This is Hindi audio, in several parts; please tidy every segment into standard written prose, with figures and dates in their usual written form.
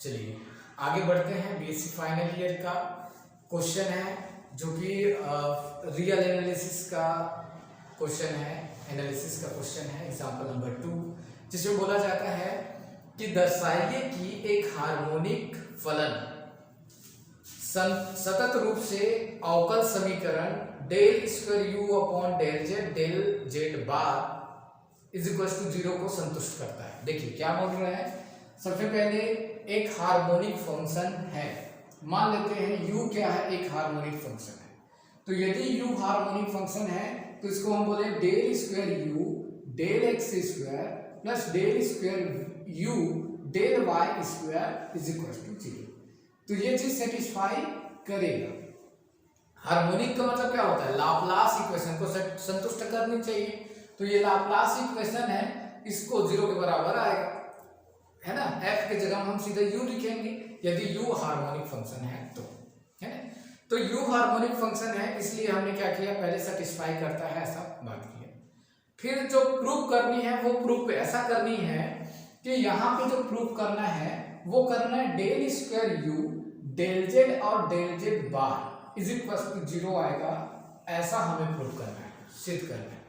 चलिए आगे बढ़ते हैं। बीएससी फाइनल ईयर का क्वेश्चन है जो कि रियल एनालिसिस का क्वेश्चन है, एनालिसिस का क्वेश्चन है, एग्जाम्पल नंबर 2, जिसमें बोला जाता है कि दर्शाइए कि एक हार्मोनिक फलन सतत रूप से अवकल समीकरण del square u upon del z bar is equal to 0 को संतुष्ट करता है। देखिए क्या बोल रहे हैं। सबसे पहले एक हार्मोनिक फंक्शन है, मान लेते हैं u क्या है, एक हार्मोनिक फंक्शन है। तो यदि u हार्मोनिक फंक्शन है तो इसको हम बोले del square u del x square plus del square u del y square is equal to 0। तो ये चीज सेटिस्फाई करेगा। हार्मोनिक का मतलब क्या होता है, लाप्लास इक्वेशन को संतुष्ट करनी चाहिए। तो ये लाप्लास इक्वेशन है, इसको 0 के बराबर आएगा, है ना। f के जगह हम सीधे u लिखेंगे यदि u हार्मोनिक फंक्शन है तो, है ना। तो u हार्मोनिक फंक्शन है, इसलिए हमने क्या किया, पहले सेटिस्फाई करता है ऐसा बात किया। फिर जो प्रूफ करनी है वो प्रूफ ऐसा करनी है कि यहाँ पे जो प्रूफ करना है वो करना है del square u del z और del z bar is equal to 0 आएगा, ऐसा हमें प्रूफ करना है, सिद्ध करना है।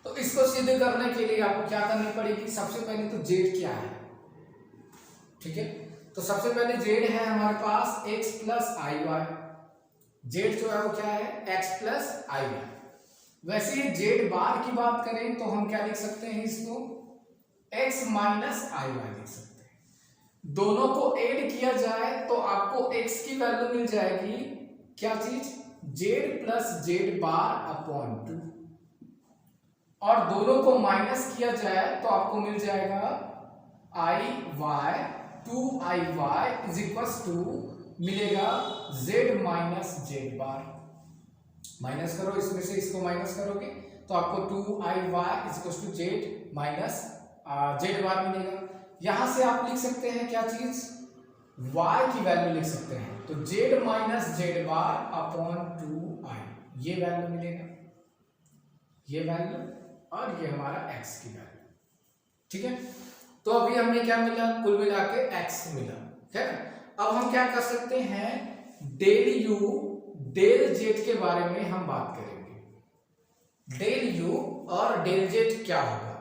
तो इसको सिद्ध करने के लिए आपको क्या करनी पड़ेगी, सबसे पहले तो z क्या है, ठीक है। तो सबसे पहले z है हमारे पास x प्लस आई वाई। z जो है वो क्या है, x प्लस आई वाई। वैसे ही z बार की बात करें तो हम क्या लिख सकते हैं, इसको x माइनस आई वाई लिख सकते हैं। दोनों को ऐड किया जाए तो आपको x की वैल्यू मिल जाएगी, क्या चीज, z plus Z bar upon 2, और दोनों को माइनस किया जाए तो आपको मिल जाएगा i y 2i is equal to मिलेगा z minus z bar. Minus करो, इसमें से इसको माइनस करोगे तो आपको 2i is equal to z minus z bar मिलेगा। यहां से आप लिख सकते हैं क्या चीज, y की वैल्यू लिख सकते हैं, तो z minus z bar upon 2i, ये वैल्यू मिलेगा, ये वैल्यू, और ये हमारा x की वैल्यू, ठीक है। तो अभी हमें क्या मिला, कुल मिला के x मिला, है ना। अब हम क्या कर सकते हैं, डेल u डेल z के बारे में हम बात करेंगे। डेल u और डेल z क्या होगा,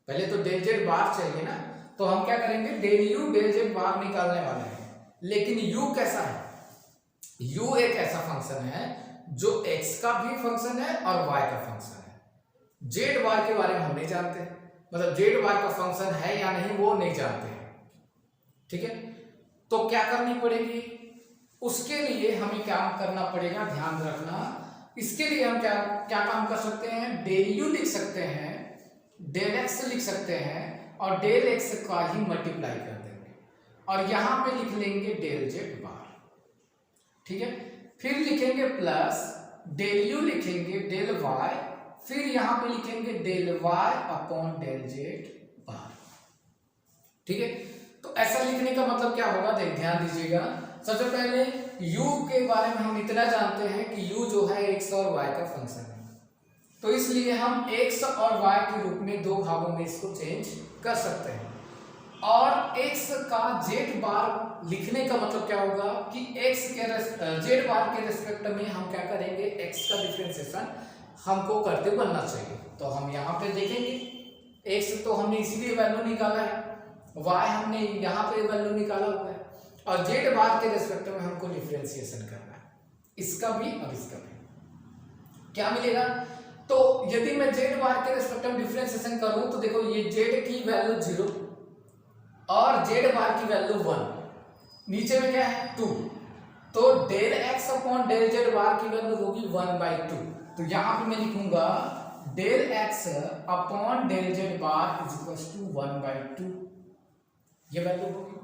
पहले तो डेल z बार चाहिए ना, तो हम क्या करेंगे, डेल u डेल z बार निकालने वाले हैं। लेकिन u कैसा है, u एक ऐसा फंक्शन है जो x का भी फंक्शन है और y का फंक्शन है। जेड बार के बारे में हम नहीं जानते, मतलब जेड बार का फंक्शन है या नहीं वो नहीं जानते हैं, ठीक है। तो क्या करनी पड़ेगी, उसके लिए हमें क्या करना पड़ेगा, ध्यान रखना। इसके लिए हम क्या क्या काम कर सकते हैं, डेल यू लिख सकते हैं, डेल एक्स लिख सकते हैं, और डेल एक्स का ही मल्टीप्लाई कर देंगे, और यहां पे लिख लेंगे डेल जेड बार, ठीक है। फिर लिखेंगे प्लस डेल यू लिखेंगे डेल वाई, फिर यहां पे लिखेंगे del y upon del z bar, ठीक है। तो ऐसा लिखने का मतलब क्या होगा, ध्यान दीजिएगा। सबसे पहले u के बारे में हम इतना जानते हैं कि u जो है x और y का फंक्शन है, तो इसलिए हम x और y के रूप में दो भागों में इसको चेंज कर सकते हैं। और x का z बार लिखने का मतलब क्या होगा कि x के z बार के रेस्पेक्ट में हम क्या करेंगे, x का डिफरेंशिएशन हमको करते बनना चाहिए। तो हम यहाँ पे देखेंगे x तो हमने इसीलिए वैल्यू निकाला है, y हमने यहाँ पे वैल्यू निकाला हुआ है, और z बार के रेस्पेक्ट में हमको डिफरेंशिएशन करना है, इसका भी और इसका भी। क्या मिलेगा, तो यदि मैं z बार के रेस्पेक्ट में डिफरेंशिएशन करूं तो देखो ये z की वैल्यू 0 और z बार की वैल्यू 1, नीचे में क्या है 2, तो del x upon del z bar की वैल्यू होगी 1/2। तो यहां पे मैं लिखूंगा del x upon del z bar is equal to 1/2, ये वैल्यू होगी।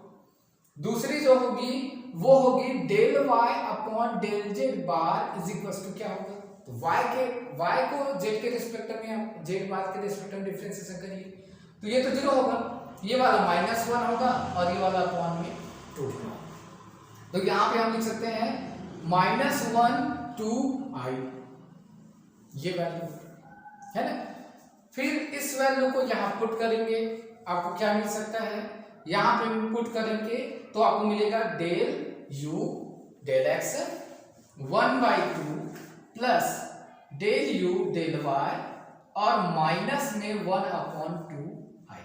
दूसरी जो होगी वो होगी del y upon del z bar is equal to क्या होगा, तो y को z के रिस्पेक्ट में z बार के रिस्पेक्ट में डिफरेंशिएशन करिए तो ये तो 0 होगा, ये वाला -1 होगा और ये वाला अपॉन में 2 होगा। तो यहाँ पे हम लिख सकते हैं -1 2i, ये वैल्यू है ना। फिर इस वैल्यू को यहाँ पुट करेंगे, आपको क्या मिल सकता है, यहाँ पे पुट करेंगे तो आपको मिलेगा del u del x 1/2 plus del u del y और माइनस में 1/2i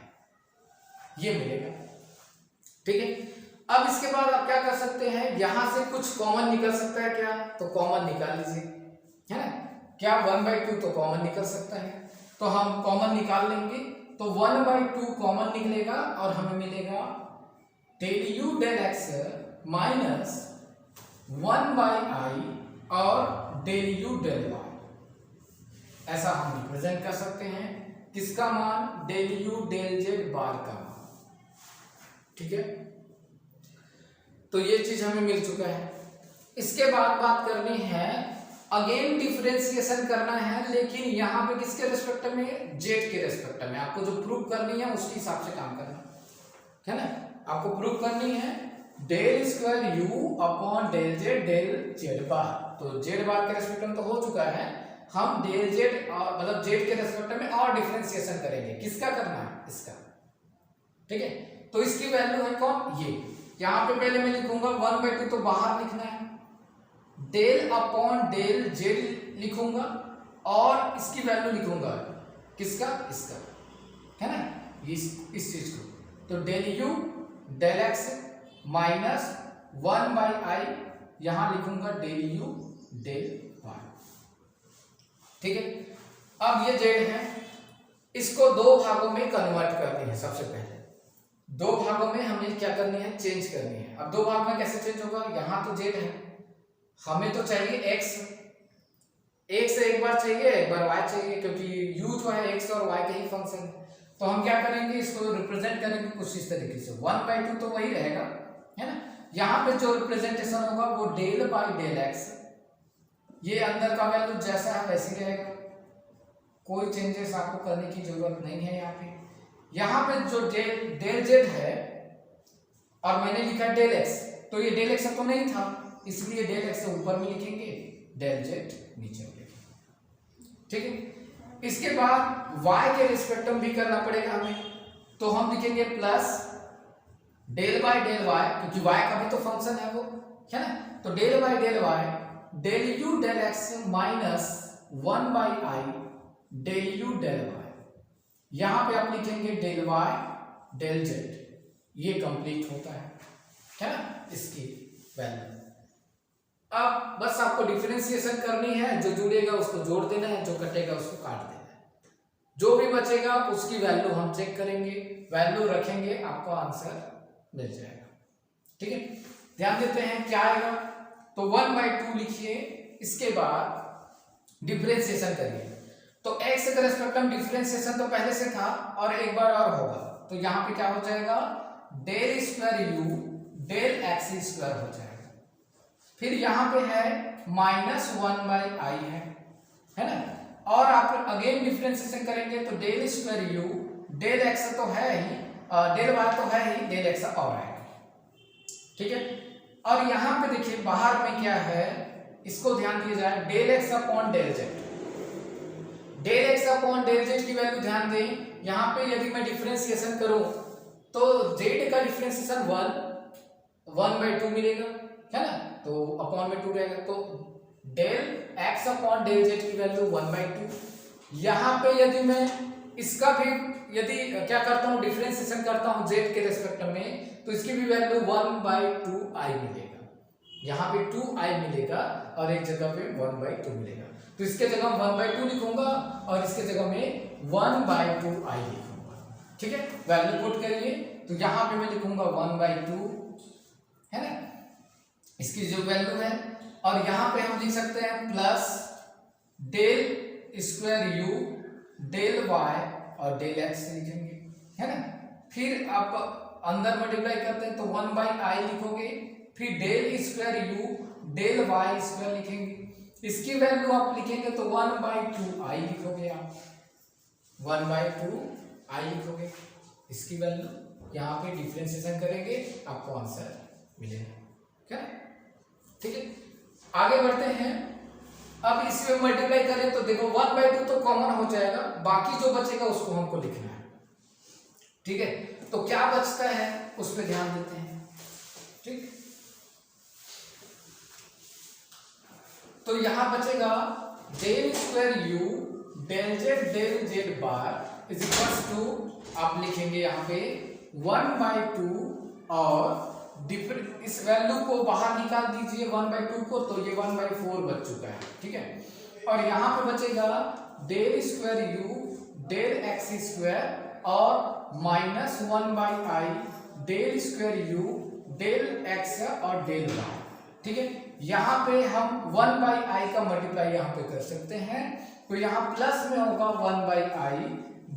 ये मिलेगा। ठीक है, अब इसके बाद आप क्या कर सकते हैं, यहां से कुछ कॉमन निकल सकता है क्या, तो कॉमन निकाल लीजिए, है ना। क्या 1/2 तो कॉमन निकल सकता है, तो हम कॉमन निकाल लेंगे। तो 1/2 कॉमन निकलेगा और हमें मिलेगा del u del x minus 1/i और डेल u डेल y। ऐसा हम रिप्रेजेंट कर सकते हैं किसका मान, डेल u डेल z बार का मान। ठीक है, तो ये चीज हमें मिल चुका है। इसके बाद बात करनी है, अगेन डिफरेंशिएशन करना है, लेकिन यहाँ पे किसके रेस्पेक्ट में, जेड के रेस्पेक्ट में। आपको जो प्रूव करनी है उसके हिसाब से काम करना है ना। आपको प्रूव करनी है del square u upon del z bar. तो जेड बार के रेस्पेक्ट में तो हो चुका है, हम डेल जेड मतलब जेड के रेस्पेक्ट में और डिफरेंशिएशन करेंगे। किसका करना है, इसका। ठीक है, तो इसकी वैल्यू है कौन, ये। यहाँ पे पहले मैं लिखूंगा 1/2 तो बाहर लिखना है, डेल अपॉन डेल जेड लिखूंगा और इसकी वैल्यू लिखूंगा किसका, इसका, है ना, इस चीज को। तो del u del x minus 1/i, यहां लिखूंगा डेल यू डेल वाई। ठीक है, अब ये जेड है, इसको दो भागों में कन्वर्ट करनी है। सबसे पहले दो भागों में हमें क्या करनी है, चेंज करनी है। अब दो भाग में कैसे चेंज होगा, यहां तो जेड है, हमें तो चाहिए x, एक से एक बार चाहिए, एक बार y चाहिए, क्योंकि u जो है x और y का ही फंक्शन है। तो हम क्या करेंगे, इसको रिप्रेजेंट करेंगे कुछ इस तरीके से। 1/2 तो वही रहेगा, है ना। यहाँ पे जो रिप्रेजेंटेशन होगा वो डेल बाई डेल x, ये अंदर का वैल्यू जैसा है वैसे ही रहेगा, कोई चेंजेस आपको करने की जरूरत नहीं है। यहाँ पे जो डेल जेड है और मैंने लिखा डेल x, तो ये डेल x तो नहीं था, इसलिए डेल x ऊपर में लिखेंगे, डेल जेड नीचे में लिखेंगे। ठीक है, इसके बाद y के रिस्पेक्ट में भी करना पड़ेगा हमें, तो हम लिखेंगे plus del by del y, क्योंकि y का भी तो फंक्शन है वो, है ना। तो del by del y del u del x minus 1/i del u del y। यहां पे आप लिखेंगे डेल y डेल z, ये कंप्लीट होता है ना, इसकी वैल्यू। अब बस आपको डिफरेंशिएशन करनी है, जो जुड़ेगा उसको जोड़ देना है, जो कटेगा उसको काट देना है, जो भी बचेगा उसकी वैल्यू हम चेक करेंगे, वैल्यू रखेंगे, आपको आंसर मिल जाएगा। ठीक है, ध्यान देते हैं क्या आएगा। तो 1/2 लिखिए, इसके बाद डिफरेंशिएशन करिए। तो x के रेस्पेक्ट में डिफरेंशिएशन तो पहले से था और एक बार और होगा, तो यहाँ पे क्या हो जाएगा, del square u del x square हो जाएगा। फिर यहाँ पे है माइनस 1/i है ना, और आप अगेन डिफरेंशिएशन करेंगे तो del square u del x तो है ही, डेल y तो है ही, डेल x और आएगा। ठीक है, और यहाँ पे देखिए बाहर में क्या है, इसको ध्यान दिया जाए, del x upon del z। Del x upon del z की वैल्यू ध्यान दें, यहाँ पे यदि मैं डिफरेंशिएशन करूं तो z का डिफरेंशिएशन 1/2 मिलेगा, है ना, तो अपॉन में 2 रहेगा, तो del x upon del z की वैल्यू 1/2। यहाँ पे यदि मैं इसका भी यदि क्या करता हूँ, डिफरेंशिएशन करता हूँ z के रेस्पेक्ट में, तो इसकी भी वैल्यू 1/2i मिलेगा। यहाँ पे 2i मिलेगा और एक जगह पे 1/2 मिलेगा, तो इसके जगह 1/2 लिखूंगा और इसके जगह में 1/2i लिखूंगा। ठीक है, वैल्यू पुट करिए, तो यहाँ पे मैं लिखूंगा 1/2, है ना, इसकी जो वैल्यू है, और यहाँ पे हम लिख सकते हैं plus del square u del y और डेल x लिखेंगे, है ना। फिर आप अंदर मल्टीप्लाई करते हैं तो 1/i लिखोगे, फिर del square u del y square लिखेंगे, इसकी वैल्यू आप लिखेंगे तो 1/2i लिखोगे, आप 1/2i लिखोगे, इसकी वैल्यू यहाँ पे डिफरेंशिएशन करेंगे, आपको आंसर मिलेगा। क्या, ठीक है, आगे बढ़ते हैं। अब इसमें मल्टीप्लाई करें तो देखो 1/2 तो कॉमन हो जाएगा, बाकी जो बचेगा उसको हमको लिखना है। ठीक है, तो क्या बचता है, उस पर ध्यान देते हैं। ठीक, तो यहां बचेगा del square u del z bar is equal to, आप लिखेंगे यहाँ पे 1/2 और इस वैल्यू को बाहर निकाल दीजिए 1/2 को, तो ये 1/4 बच चुका है। ठीक है, और यहाँ पे बचेगा del square u del x square और minus 1/i del square u del x और डेल वाई। ठीक है, यहाँ पे हम 1/i का मल्टीप्लाई यहाँ पे कर सकते हैं, तो यहाँ प्लस में होगा 1/i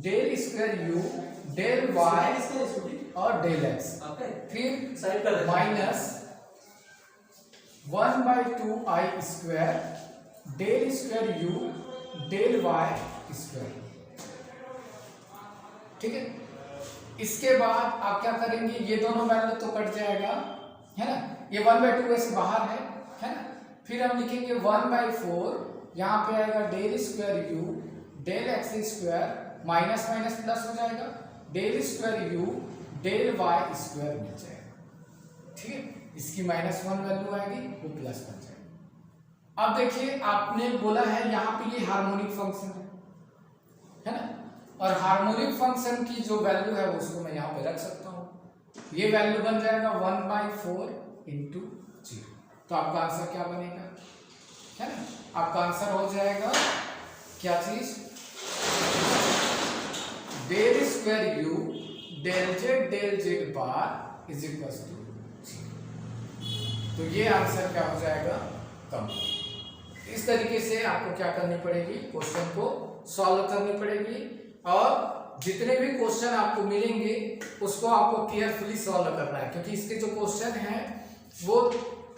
del square u del y और डेल एक्स, फिर minus 1/2i square del square u del y square. ठीक है, इसके बाद आप क्या करेंगे, ये दोनों वैल्यू तो कट जाएगा, है ना, ये 1/2 से बाहर है ना, फिर हम लिखेंगे 1/4, यहाँ पे आएगा del square u del x square minus minus plus हो जाएगा del square u del y square मिल जाएगा। ठीक है, इसकी -1 वैल्यू आएगी, वो प्लस बन जाएगा। अब देखिए आपने बोला है यहाँ पे ये हार्मोनिक फंक्शन है ना, और हार्मोनिक फंक्शन की जो वैल्यू है उसको मैं यहाँ पे रख सकता हूँ, ये वैल्यू बन जाएगा 1/4 इंटू 0। तो आपका आंसर क्या बनेगा, है ना, आपका आंसर हो जाएगा क्या चीज, del square u del z bar is equal to 0। तो ये आंसर क्या हो जाएगा, कंप्लीट। इस तरीके से आपको क्या करनी पड़ेगी, क्वेश्चन को सॉल्व करनी पड़ेगी, और जितने भी क्वेश्चन आपको मिलेंगे उसको आपको केयरफुली सॉल्व करना है, क्योंकि इसके जो क्वेश्चन हैं वो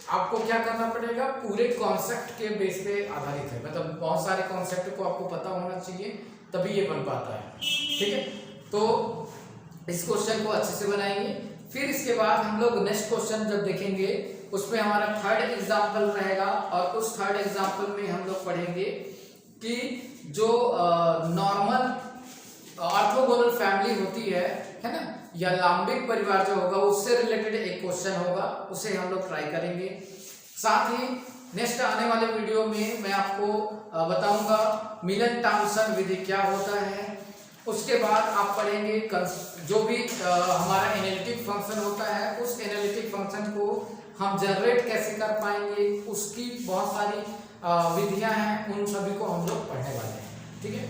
आपको क्या करना पड़ेगा, पूरे कॉन्सेप्ट के बेस पे आधारित है, मतलब बहुत सारे कॉन्सेप्ट को आपको पता होना चाहिए तभी ये बन पाता है। ठीक है, तो इस क्वेश्चन को अच्छे से बनाएंगे, फिर इसके बाद हम लोग नेक्स्ट क्वेश्चन जब देखेंगे उसमें हमारा थर्ड एग्जाम्पल रहेगा, और उस थर्ड एग्जाम्पल में हम लोग पढ़ेंगे कि जो नॉर्मल ऑर्थोगोनल फैमिली होती है ना, या लाम्बिक परिवार जो होगा उससे रिलेटेड एक क्वेश्चन होगा, उसे हम लोग ट्राई करेंगे। साथ ही नेक्स्ट आने वाले वीडियो में मैं आपको बताऊंगा मिलन थॉम्सन विधि क्या होता है, उसके बाद आप पढ़ेंगे जो भी हमारा एनालिटिक फंक्शन होता है, उस एनालिटिक फंक्शन को हम जनरेट कैसे कर पाएंगे, उसकी बहुत सारी विधियां हैं, उन सभी को हम लोग पढ़ने वाले हैं। ठीक है।